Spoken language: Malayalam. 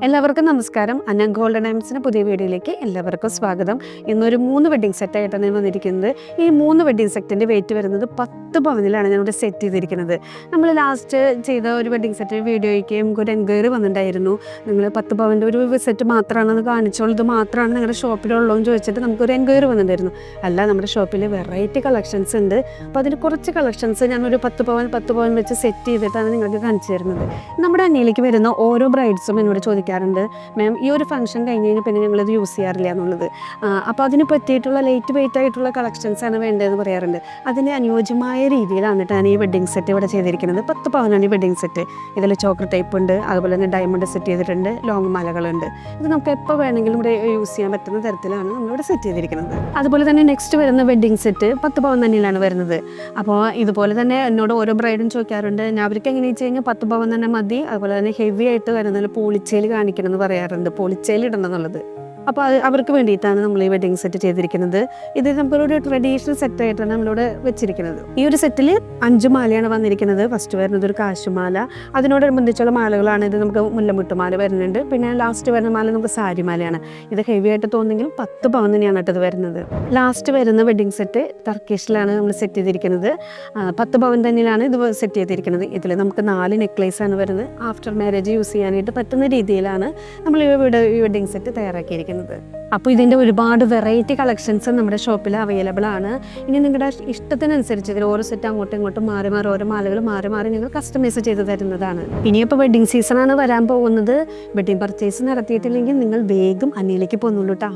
എല്ലാവർക്കും നമസ്കാരം. അന്ന ഗോൾഡൻ ഡയമണ്ട്സിൻ്റെ പുതിയ വീഡിയോയിലേക്ക് എല്ലാവർക്കും സ്വാഗതം. ഇന്നൊരു 3 വെഡ്ഡിംഗ് സെറ്റായിട്ടാണ് ഞാൻ വന്നിരിക്കുന്നത്. ഈ 3 വെഡ്ഡിംഗ് സെറ്റിൻ്റെ വെയിറ്റ് വരുന്നത് 10 പവനിലാണ് ഞാനിവിടെ സെറ്റ് ചെയ്തിരിക്കുന്നത്. നമ്മൾ ലാസ്റ്റ് ചെയ്ത ഒരു വെഡ്ഡിംഗ് സെറ്റ് വീഡിയോയ്ക്ക് നമുക്കൊരു എൻക്വയറി വന്നിട്ടുണ്ടായിരുന്നു. നിങ്ങൾ 10 പവൻ്റെ ഒരു സെറ്റ് മാത്രമാണെന്ന് കാണിച്ചോളൂ, ഇത് മാത്രമാണ് നിങ്ങളുടെ ഷോപ്പിലുള്ളൂ എന്ന് ചോദിച്ചിട്ട് നമുക്കൊരു എൻക്വയറി വന്നിട്ടുണ്ടായിരുന്നു. അല്ല, നമ്മുടെ ഷോപ്പിൽ വെറൈറ്റി കളക്ഷൻസ് ഉണ്ട്. അപ്പോൾ അതിൽ കുറച്ച് കളക്ഷൻസ് ഞാനൊരു 10 പവൻ വെച്ച് സെറ്റ് ചെയ്തിട്ടാണ് നിങ്ങൾക്ക് കാണിച്ചു തരുന്നത്. നമ്മുടെ അന്നയിലേക്ക് വരുന്ന ഓരോ ബ്രൈഡ്സും എന്നോട് ചോദിക്കാറുണ്ട്, മാം ഈ ഒരു ഫംഗ്ഷൻ കഴിഞ്ഞ് കഴിഞ്ഞാൽ പിന്നെ ഞങ്ങളിത് യൂസ് ചെയ്യാറില്ല എന്നുള്ളത്. അപ്പോൾ അതിന് പറ്റിയിട്ടുള്ള ലൈറ്റ് വെയിറ്റ് ആയിട്ടുള്ള കളക്ഷൻസാണ് വേണ്ടതെന്ന് പറയാറുണ്ട്. അതിന് അനുയോജ്യമായ രീതിയിലാണ് ഞാൻ ഈ വെഡ്ഡിംഗ് സെറ്റ് ഇവിടെ ചെയ്തിരിക്കുന്നത്. 10 പവനാണ് ഈ വെഡ്ഡിംഗ് സെറ്റ്. ഇതിൽ ചോക്ലേറ്റ് ടൈപ്പ് ഉണ്ട്, അതുപോലെ തന്നെ ഡയമണ്ട് സെറ്റ് ചെയ്തിട്ടുണ്ട്, ലോങ് മാലകളുണ്ട്. ഇത് നമുക്ക് എപ്പോൾ വേണമെങ്കിലും ഇവിടെ യൂസ് ചെയ്യാൻ പറ്റുന്ന തരത്തിലാണ് നമ്മളിവിടെ സെറ്റ് ചെയ്തിരിക്കുന്നത്. അതുപോലെ തന്നെ നെക്സ്റ്റ് വരുന്ന വെഡ്ഡിംഗ് സെറ്റ് 10 പവൻ തന്നെയാണ് വരുന്നത്. അപ്പോൾ ഇതുപോലെ തന്നെ എന്നോട് ഓരോ ബ്രൈഡും ചോദിക്കാറുണ്ട്, ഞാൻ അവർക്ക് എങ്ങനെയാണെന്ന് വെച്ച് കഴിഞ്ഞാൽ 10 പവൻ തന്നെ മതി, അതുപോലെ തന്നെ ഹെവി ആയിട്ട് വരുന്നതിൽ പോളിച്ചേൽ കാണിക്കണം എന്ന് പറയാറുണ്ട്, പോളിച്ചേൽ ഇടണം എന്നുള്ളത്. അപ്പോൾ അവർക്ക് വേണ്ടിയിട്ടാണ് നമ്മൾ ഈ വെഡ്ഡിംഗ് സെറ്റ് ചെയ്തിരിക്കുന്നത്. ഇത് നമുക്കൊരു ട്രഡീഷണൽ സെറ്റായിട്ടാണ് നമ്മളിവിടെ വെച്ചിരിക്കുന്നത്. ഈ ഒരു സെറ്റിൽ 5 മാലയാണ് വന്നിരിക്കുന്നത്. ഫസ്റ്റ് വരുന്നത് ഒരു കാശുമാല, അതിനോടനുബന്ധിച്ചുള്ള മാലകളാണ്. ഇത് നമുക്ക് മുല്ലമുട്ടുമാല വരുന്നുണ്ട്, പിന്നെ ലാസ്റ്റ് വരുന്ന മാല നമുക്ക് സാരിമാലയാണ്. ഇത് ഹെവി ആയിട്ട് തോന്നുന്നെങ്കിലും 10 പവൻ തന്നെയാണ് ഇത് വരുന്നത്. ലാസ്റ്റ് വരുന്ന വെഡ്ഡിംഗ് സെറ്റ് ടർക്കിഷിലാണ് നമ്മൾ സെറ്റ് ചെയ്തിരിക്കുന്നത്. 10 പവൻ തന്നെയാണ് ഇത് സെറ്റ് ചെയ്തിരിക്കുന്നത്. ഇതിൽ നമുക്ക് 4 നെക്ലേസ് ആണ് വരുന്നത്. ആഫ്റ്റർ മാരേജ് യൂസ് ചെയ്യാനായിട്ട് പറ്റുന്ന രീതിയിലാണ് നമ്മൾ ഈ വെഡ്ഡിംഗ് സെറ്റ് തയ്യാറാക്കിയിരിക്കുന്നത്. അപ്പോൾ ഇതിൻ്റെ ഒരുപാട് വെറൈറ്റി കളക്ഷൻസ് നമ്മുടെ ഷോപ്പിൽ അവൈലബിൾ ആണ്. ഇനി നിങ്ങളുടെ ഇഷ്ടത്തിനനുസരിച്ച് ഇതിൽ ഓരോ സെറ്റ് അങ്ങോട്ടും ഇങ്ങോട്ടും മാറി ഓരോ മാലകൾ മാറി നിങ്ങൾ കസ്റ്റമൈസ് ചെയ്ത് തരുന്നതാണ്. ഇനിയിപ്പോൾ വെഡ്ഡിംഗ് സീസണാണ് വരാൻ പോകുന്നത്. വെഡ്ഡിംഗ് പർച്ചേസ് നടത്തിയിട്ടില്ലെങ്കിൽ നിങ്ങൾ വേഗം അന്നയിലേക്ക് പോകുന്നുള്ളൂ കേട്ടോ.